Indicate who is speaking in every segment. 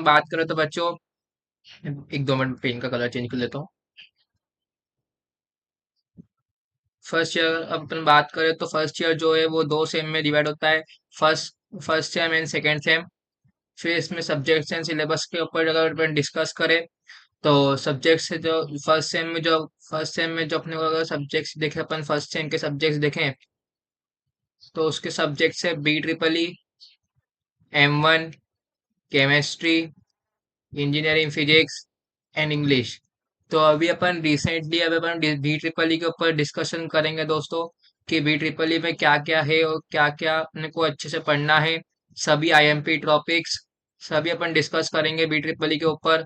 Speaker 1: अपन बात करें तो बच्चों, एक दो मिनट पेन का कलर चेंज कर लेता हूँ। फर्स्ट ईयर अब अपन बात करें तो फर्स्ट ईयर जो है वो दो सेम में डिवाइड होता है। First first sem and second same. फिर इसमें सब्जेक्ट्स एंड सिलेबस के ऊपर अगर अपन डिस्कस करें तो सब्जेक्ट से जो फर्स्ट सेम में जो अपने को अगर सब्जेक्ट्स देखें, अपन फर्स्ट सेम के सब्जेक्ट्स देखें तो उसके सब्जेक्ट्स है B triple E, M1, chemistry, engineering physics and English. तो अभी अपन बी ट्रिपल ई के ऊपर डिस्कशन करेंगे दोस्तों कि बी ट्रिपल ई में क्या क्या है और क्या क्या अपने को अच्छे से पढ़ना है। सभी IMP टॉपिक्स सभी अपन डिस्कस करेंगे बी ट्रिपल ई के ऊपर।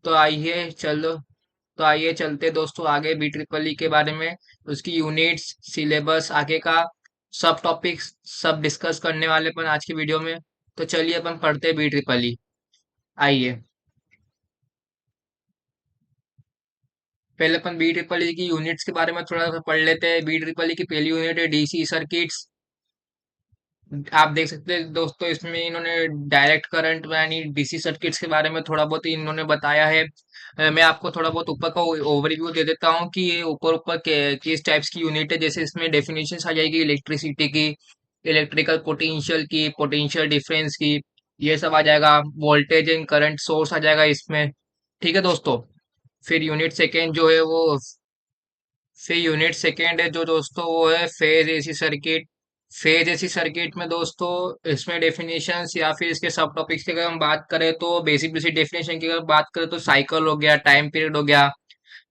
Speaker 1: तो आइए चलो तो आइए चलते दोस्तों आगे बी ट्रिपल ई के बारे में, उसकी यूनिट्स, सिलेबस, आगे का सब टॉपिक्स सब डिस्कस करने वाले अपन आज की वीडियो में। तो चलिए अपन पढ़ते बी ट्रिपल ई। आइए पहले अपन बी ट्रिपल ई की यूनिट्स के बारे में थोड़ा सा पढ़ लेते हैं। बी ट्रिपल ई की पहली यूनिट है डीसी सर्किट्स। आप देख सकते हैं दोस्तों, इसमें इन्होंने डायरेक्ट करंट यानी डीसी सर्किट्स के बारे में थोड़ा बहुत इन्होंने बताया है। मैं आपको थोड़ा बहुत ऊपर का ओवरव्यू दे देता हूँ कि ये ऊपर ऊपर किस टाइप्स की यूनिट है। जैसे इसमें डेफिनेशंस आ जाएगी इलेक्ट्रिसिटी की, इलेक्ट्रिकल पोटेंशियल की, पोटेंशियल डिफरेंस की, ये सब आ जाएगा। वोल्टेज एंड करंट सोर्स आ जाएगा इसमें। ठीक है दोस्तों। फिर यूनिट सेकेंड जो है वो फिर यूनिट सेकेंड है जो दोस्तों वो है phase AC circuit. Phase AC circuit में दोस्तों इसमें डेफिनेशंस या फिर इसके सब टॉपिक्स की अगर हम बात करें तो बेसिक बेसिक डेफिनेशन की अगर बात करें तो साइकिल हो गया, टाइम पीरियड हो गया,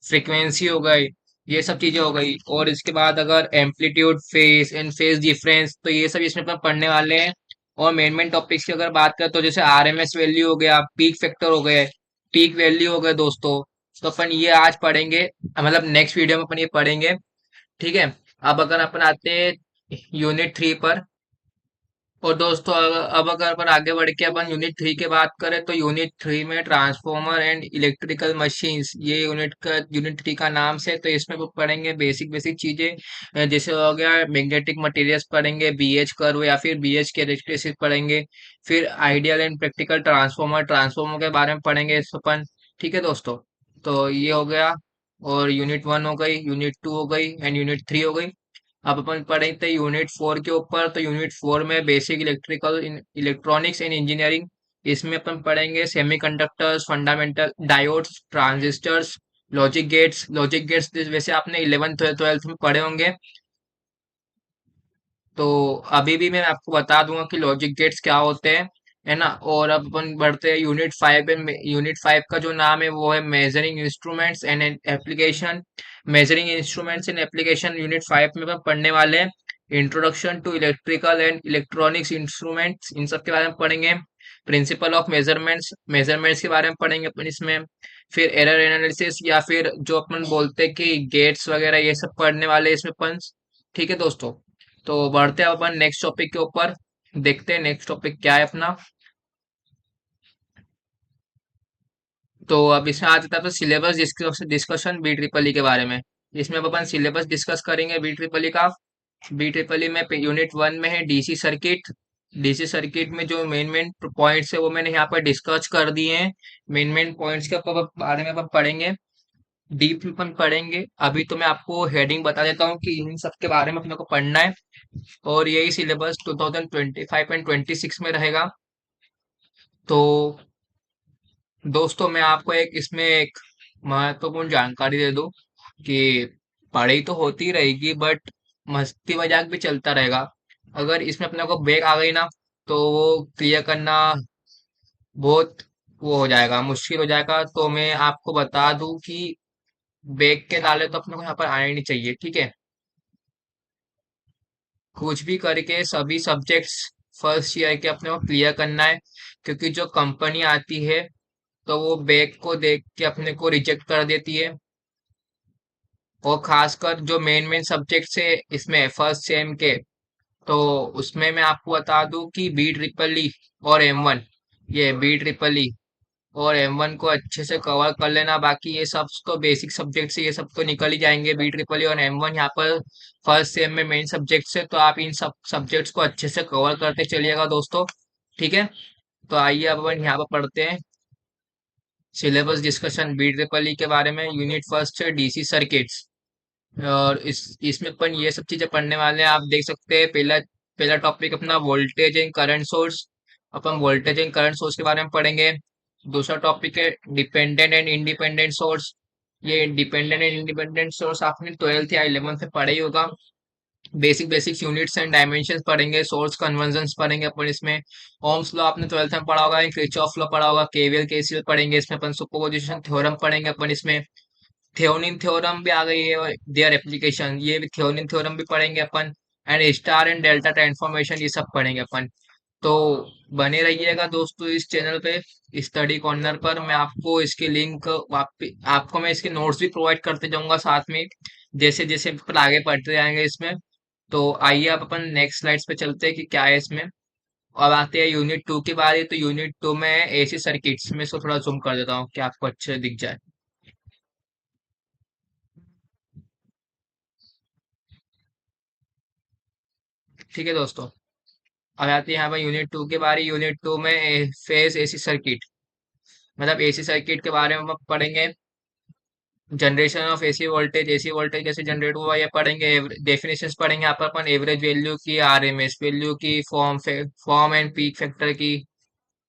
Speaker 1: फ्रीक्वेंसी हो गई, ये सब चीजें हो गई। और इसके बाद अगर amplitude, phase and phase difference, तो ये सब इसमें अपन पढ़ने वाले हैं। और मेन मेन टॉपिक्स की अगर बात करें तो जैसे RMS वैल्यू हो गया, पीक फैक्टर हो गए, पीक वैल्यू हो गए दोस्तों। तो अपन ये आज पढ़ेंगे, मतलब नेक्स्ट वीडियो में अपन ये पढ़ेंगे। ठीक है। अब अगर अपन आते हैं यूनिट 3 पर। और दोस्तों अब अगर अपन आगे बढ़ के अपन यूनिट 3 की बात करें तो यूनिट 3 में ट्रांसफॉर्मर एंड इलेक्ट्रिकल मशीन्स, ये यूनिट 3 का नाम से। तो इसमें वो पढ़ेंगे बेसिक बेसिक चीजें। जैसे हो गया मैग्नेटिक मटेरियल्स पढ़ेंगे, BH कर्व या फिर BH कैरेक्टरिस्टिक्स पढ़ेंगे। फिर ideal and practical transformer transformer के बारे में पढ़ेंगे इस अपन। ठीक है दोस्तों। तो ये हो गया। और यूनिट 1 हो गई, यूनिट 2 हो गई एंड यूनिट 3 हो गई। अब अपन पढ़े थे यूनिट 4 के ऊपर। तो यूनिट 4 में basic electrical electronics and engineering. इसमें अपन पढ़ेंगे semiconductors, fundamental diodes, transistors, logic gates वैसे आपने 11th 12th में पढ़े होंगे। तो अभी भी मैं आपको बता दूंगा कि लॉजिक गेट्स क्या होते हैं, है ना। और अब अपन बढ़ते हैं यूनिट 5 में। यूनिट 5 का जो नाम है वो है measuring instruments and application. Measuring instruments and application unit 5 में अपन पढ़ने वाले हैं। Introduction to electrical and electronics instruments, इन सब के बारे में पढ़ेंगे। प्रिंसिपल ऑफ मेजरमेंट्स, मेजरमेंट्स के बारे में पढ़ेंगे अपन इसमें। फिर एरर एनालिसिस या फिर जो अपन बोलते हैं कि गेट्स वगैरह, ये सब पढ़ने वाले हैं इसमें अपन। ठीक है दोस्तों। तो बढ़ते हैं अपन नेक्स्ट टॉपिक के ऊपर। देखते हैं नेक्स्ट टॉपिक क्या है अपना। तो अब इसमें आ जाता है तो syllabus discussion B triple E के बारे में। इसमें अब अपन सिलेबस डिस्कस करेंगे बी ट्रिपल ई का। बी ट्रिपल ई में यूनिट 1 में है डीसी सर्किट। डीसी सर्किट में जो मेन मेन पॉइंट्स है वो मैंने यहाँ पर डिस्कस कर दिए हैं। मेन मेन पॉइंट्स के बारे में अपन पढ़ेंगे, डीप में अपन पढ़ेंगे। अभी तो मैं आपको हेडिंग बता देता हूँ कि इन सब के बारे में अपने को पढ़ना है। और यही सिलेबस 2025 एंड 26 में रहेगा। तो दोस्तों मैं आपको एक महत्वपूर्ण जानकारी दे दूं कि पढ़ाई तो होती रहेगी बट मस्ती मजाक भी चलता रहेगा। अगर इसमें अपने को ब्रेक आ गई ना तो वो क्लियर करना बहुत वो हो जाएगा, मुश्किल हो जाएगा। तो मैं आपको बता दूं कि ब्रेक के डाले तो अपने को यहाँ पर आना ही नहीं चाहिए। ठीक है। कुछ भी करके सभी सब्जेक्ट्स फर्स्ट ईयर के अपने को क्लियर करना है। क्योंकि जो कंपनी आती है तो वो बैक को देख के अपने को रिजेक्ट कर देती है। और खासकर जो मेन मेन सब्जेक्ट्स है इसमें फर्स्ट सेम के, तो उसमें मैं आपको बता दूं कि बी ट्रिपल ई और M1, ये बी ट्रिपल ई और M1 को अच्छे से कवर कर लेना। बाकी ये सब तो बेसिक सब्जेक्ट से ये सब तो निकल ही जाएंगे। बी ट्रिपल ई और M1 यहाँ पर फर्स्ट सेम में मेन सब्जेक्ट्स है, तो आप इन सब सब्जेक्ट्स को अच्छे से कवर करते चलिएगा दोस्तों। ठीक है। तो आइए अब अपन यहाँ पर पढ़ते हैं syllabus discussion B triple E के बारे में। यूनिट फर्स्ट है डीसी सर्किट्स। और इसमें अपन ये सब चीजें पढ़ने वाले हैं। आप देख सकते हैं पहला पहला टॉपिक अपना voltage and current source. Upon voltage and current source के बारे में पढ़ेंगे। दूसरा टॉपिक है डिपेंडेंट एंड इंडिपेंडेंट सोर्स। ये डिपेंडेंट एंड इंडिपेंडेंट सोर्स आपने 12th या 11th में पढ़ा ही होगा। Basic basic units and dimensions पढ़ेंगे, सोर्स कन्वर्जंस पढ़ेंगे अपन इसमें। ओम्स लॉ आपने 12th में पढ़ा होगा, किरचॉफ लॉ पढ़ा होगा, केवीएल केसीएल पढ़ेंगे इसमें अपन। सुपरपोजिशन थ्योरम पढ़ेंगे अपन इसमें। थेओनिन थ्योरम भी आ गई है और देयर एप्लीकेशन, ये भी थेओनिन थ्योरम भी पढ़ेंगे अपन। And star and delta transformation, ये सब पढ़ेंगे अपन। तो बने रहिएगा दोस्तों इस चैनल पे, स्टडी कॉर्नर पर। मैं आपको इसकी लिंक आपको मैं इसके नोट्स भी प्रोवाइड करते जाऊंगा साथ में, जैसे जैसे अपन आगे पढ़ते जाएंगे इसमें। तो आइए अब अपन नेक्स्ट स्लाइड्स पे चलते हैं कि क्या है इसमें। अब आते हैं यूनिट 2 की बारी। तो यूनिट 2 में एसी सर्किट्स में, इसको थोड़ा जूम कर देता हूँ कि आपको अच्छे से दिख जाए। ठीक है दोस्तों, अब आते हैं यहाँ पर यूनिट 2 की बारी। यूनिट 2 में फेज एसी सर्किट, मतलब एसी सर्किट के बारे में हम पढ़ेंगे। जनरेशन ऑफ एसी वोल्टेज कैसे जनरेट हुआ ये पढ़ेंगे। डेफिनेशंस पढ़ेंगे यहाँ पर अपन, एवरेज वैल्यू की, आरएमएस वैल्यू की, फॉर्म एंड पीक फैक्टर की,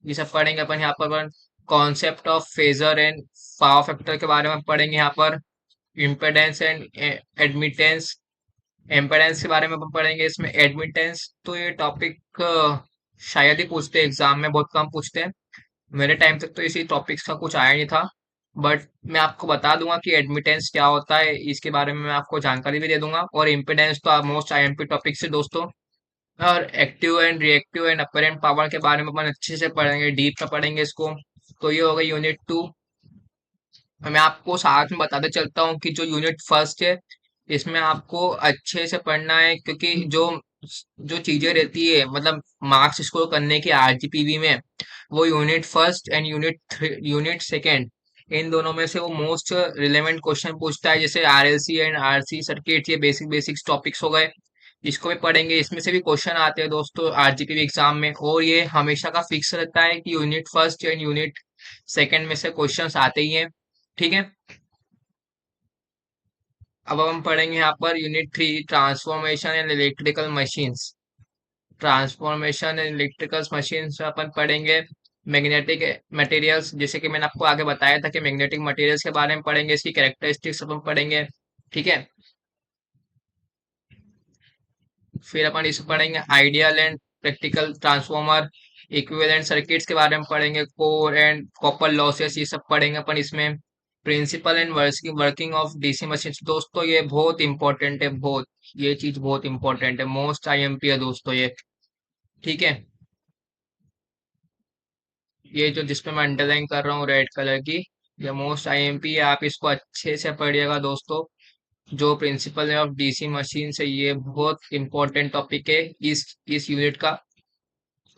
Speaker 1: ये सब पढ़ेंगे अपन यहाँ पर। अपन concept of phasor and power factor के बारे में पढ़ेंगे यहाँ पर। इम्पेडेंस एंड एडमिटेंस, इम्पेडेंस के बारे में अपन पढ़ेंगे इसमें। एडमिटेंस तो ये टॉपिक शायद ही पूछते हैं एग्जाम में, बहुत कम पूछते हैं। मेरे टाइम तक तो इसी टॉपिक्स का कुछ आया नहीं था। बट मैं आपको बता दूंगा कि एडमिटेंस क्या होता है, इसके बारे में मैं आपको जानकारी भी दे दूंगा। और इम्पिडेंस तो मोस्ट आईएमपी टॉपिक से दोस्तों। और active and reactive and apparent power के बारे में अपन अच्छे से पढ़ेंगे, डीप में पढ़ेंगे इसको। तो ये होगा यूनिट 2। मैं आपको साथ में बताते चलता हूँ कि जो यूनिट फर्स्ट है, इसमें आपको अच्छे से पढ़ना है, क्योंकि जो जो चीजें रहती है, मतलब मार्क्स स्कोर करने की आरजीपीवी में, वो unit first and unit second, इन दोनों में से वो मोस्ट रिलेवेंट क्वेश्चन पूछता है। जैसे आरएलसी एंड आरसी सर्किट, ये बेसिक बेसिक टॉपिक्स हो गए, इसको भी पढ़ेंगे। इसमें से भी क्वेश्चन आते हैं दोस्तों आरजीपीवी एग्जाम में, और ये हमेशा का फिक्स रहता है कि unit first and unit second में से क्वेश्चंस आते ही हैं। ठीक है, अब हम पढ़ेंगे यहाँ पर unit 3, transformation and electrical machines. Transformation and electrical machines अपन पढ़ेंगे। मैग्नेटिक मटेरियल्स, जैसे कि मैंने आपको आगे बताया था कि मैग्नेटिक मटेरियल्स के बारे में पढ़ेंगे, इसकी कैरेक्टरिस्टिक्स अपन पढ़ेंगे। ठीक है, फिर अपन इसे पढ़ेंगे ideal and practical transformer, equivalent circuits के बारे में पढ़ेंगे। कोर एंड कॉपर लॉसेस, ये सब पढ़ेंगे अपन इसमें। Principle and working working of DC machine, दोस्तों ये बहुत इंपॉर्टेंट है, बहुत। ये चीज बहुत इंपॉर्टेंट है, मोस्ट आईएमपी है दोस्तों ये। ठीक है, ये जो जिसपे मैं अंडरलाइन कर रहा हूँ रेड कलर की, ये मोस्ट आईएमपी है। आप इसको अच्छे से पढ़िएगा दोस्तों। जो प्रिंसिपल है ऑफ डीसी मशीन से, ये बहुत इंपॉर्टेंट टॉपिक है इस यूनिट का।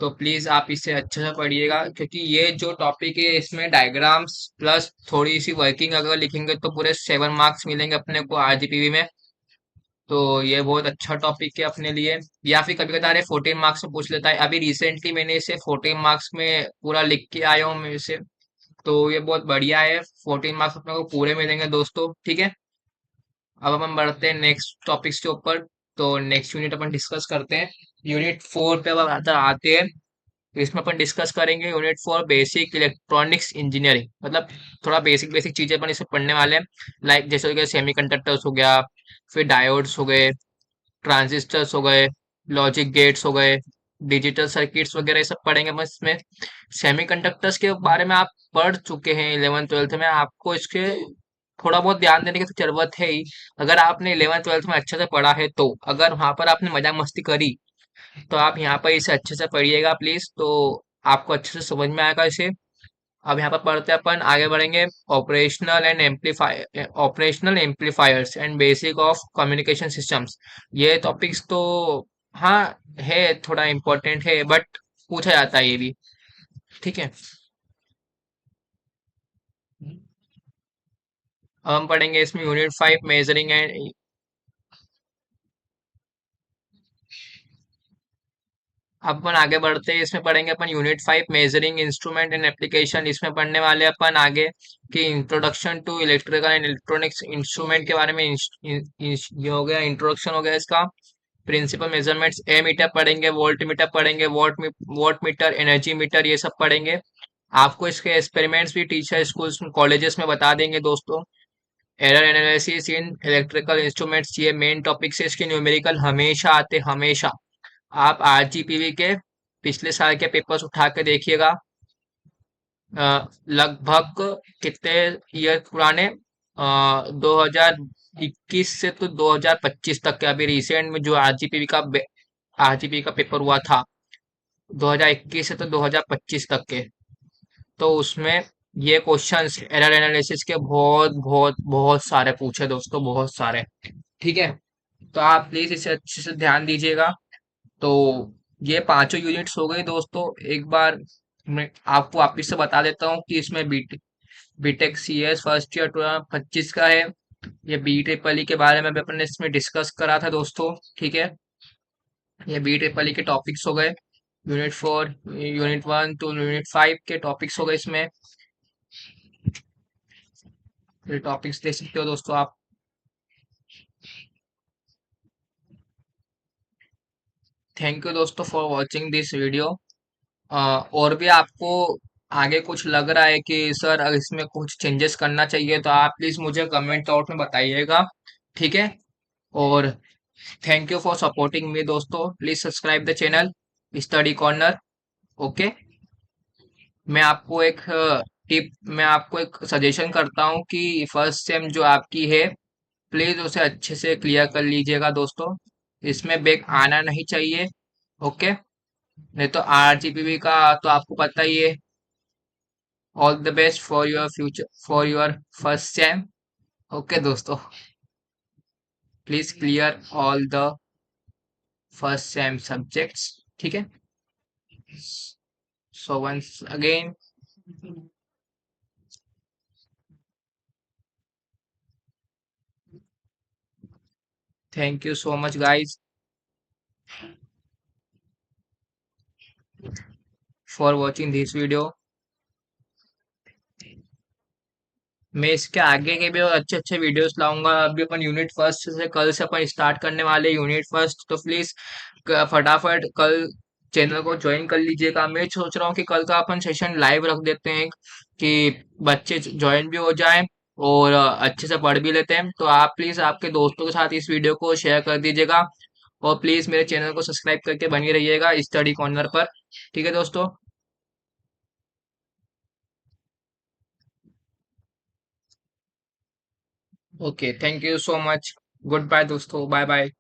Speaker 1: तो प्लीज आप इसे अच्छे से पढ़िएगा, क्योंकि ये जो टॉपिक है इसमें डायग्राम्स प्लस थोड़ी सी वर्किंग अगर लिखेंगे तो पूरे 7 मार्क्स मिलेंगे अपने को आरजीपीवी में। तो ये बहुत अच्छा टॉपिक है अपने लिए। या फिर कभी कदार 14 मार्क्स में पूछ लेता है। अभी रिसेंटली मैंने इसे 14 मार्क्स में पूरा लिख के आया हूँ मैं इसे। तो ये बहुत बढ़िया है, 14 मार्क्स अपने को पूरे मिलेंगे दोस्तों। ठीक है, अब हम बढ़ते हैं नेक्स्ट टॉपिक्स के ऊपर। तो नेक्स्ट यूनिट अपन डिस्कस करते हैं। यूनिट 4 पे अब आते हैं। तो इसमें अपन डिस्कस करेंगे यूनिट 4, बेसिक इलेक्ट्रॉनिक्स इंजीनियरिंग। मतलब थोड़ा बेसिक बेसिक चीजें अपन इसमें पढ़ने वाले हैं। लाइक जैसे हो गया सेमीकंडक्टर्स हो गया, फिर डायोड्स हो गए, ट्रांजिस्टर्स हो गए, लॉजिक गेट्स हो गए, डिजिटल सर्किट्स वगैरह, ये सब पढ़ेंगे बस इसमें। सेमीकंडक्टर्स के बारे में आप पढ़ चुके हैं 11th 12th में, आपको इसके थोड़ा बहुत ध्यान देने की तो जरूरत है ही। अगर आपने 11th 12th में अच्छे से पढ़ा है तो, अगर वहां पर आपने मजाक मस्ती करी, तो आप यहाँ पर इसे अच्छे से पढ़िएगा प्लीज। तो आपको अच्छे से समझ में आएगा इसे। अब यहाँ पर पढ़ते हैं अपन, आगे बढ़ेंगे। Operational amplifiers and basic of communication systems, ये टॉपिक्स तो हाँ है, थोड़ा इम्पोर्टेंट है, बट पूछा जाता है ये भी। ठीक है, अब हम पढ़ेंगे इसमें यूनिट 5, मेजरिंग एंड अब अपन आगे बढ़ते हैं, इसमें पढ़ेंगे अपन unit 5 measuring instrument and application. इसमें पढ़ने वाले अपन आगे कि introduction to electrical and electronics instrument के बारे में ये हो गया, इंट्रोडक्शन हो गया इसका। प्रिंसिपल मेजरमेंट्स, ए मीटर पढ़ेंगे, वोल्ट मीटर पढ़ेंगे, वॉट मीटर, एनर्जी मीटर, ये सब पढ़ेंगे। आपको इसके एक्सपेरिमेंट्स भी टीचर स्कूल्स कॉलेजेस में बता देंगे दोस्तों। Error analysis in electrical instruments, ये मेन टॉपिक से इसके न्यूमेरिकल हमेशा आते, हमेशा। आप आरजीपीवी के पिछले साल के पेपर्स उठा के देखिएगा। लगभग कितने ईयर पुराने, 2021 से तो 2025 तक के, अभी रिसेंट में जो आरजीपीवी का पेपर हुआ था 2021 से तो 2025 तक के, तो उसमें ये क्वेश्चंस एरर एनालिसिस के बहुत बहुत बहुत सारे पूछे दोस्तों, बहुत सारे। ठीक है, तो आप प्लीज इसे अच्छे से ध्यान दीजिएगा। तो ये पांचों यूनिट्स हो गई दोस्तों। एक बार मैं आपको वापिस से बता देता हूँ कि इसमें बीटेक सीएस फर्स्ट ईयर 2025 का है। ये बी ट्रिपल ई के बारे में भी अपन ने इसमें डिस्कस करा था दोस्तों। ठीक है, ये बी ट्रिपल ई के टॉपिक्स हो गए। यूनिट 4, यूनिट 1 to यूनिट 5 के टॉपिक्स हो गए इसमें। ये टॉपिक्स देख सकते हो दोस्तों आप। थैंक यू दोस्तों फॉर वॉचिंग दिस वीडियो। और भी आपको आगे कुछ लग रहा है कि सर अगर इसमें कुछ चेंजेस करना चाहिए, तो आप प्लीज मुझे कमेंट आउट में बताइएगा। ठीक है, और thank you for supporting me दोस्तों। Please subscribe the channel study corner. Okay, मैं आपको एक टिप, मैं आपको एक सजेशन करता हूँ कि फर्स्ट सेम जो आपकी है, प्लीज उसे अच्छे से क्लियर कर लीजिएगा दोस्तों। इसमें बैक आना नहीं चाहिए। ओके, नहीं तो आरजीपीवी का तो आपको पता ही है। All the best for your future, for your first sem. Okay दोस्तों, please clear all the first sem subjects. ठीक है, so once again, thank you so much guys for watching this video. मैं इसके आगे के भी और अच्छे अच्छे वीडियोस लाऊंगा। अभी अपन यूनिट 1 से, कल से अपन स्टार्ट करने वाले यूनिट 1, तो प्लीज फटाफट कल चैनल को ज्वाइन कर लीजिएगा। मैं सोच रहा हूँ कि कल का अपन सेशन लाइव रख देते हैं कि बच्चे ज्वाइन भी हो जाएं और अच्छे से पढ़ भी लेते हैं। तो आप प्लीज आपके दोस्तों के साथ इस वीडियो को शेयर कर दीजिएगा, और प्लीज मेरे चैनल को सब्सक्राइब करके बनी रहिएगा स्टडी कॉर्नर पर। ठीक है दोस्तों, okay, thank you so much. Good bye दोस्तों, बाय बाय।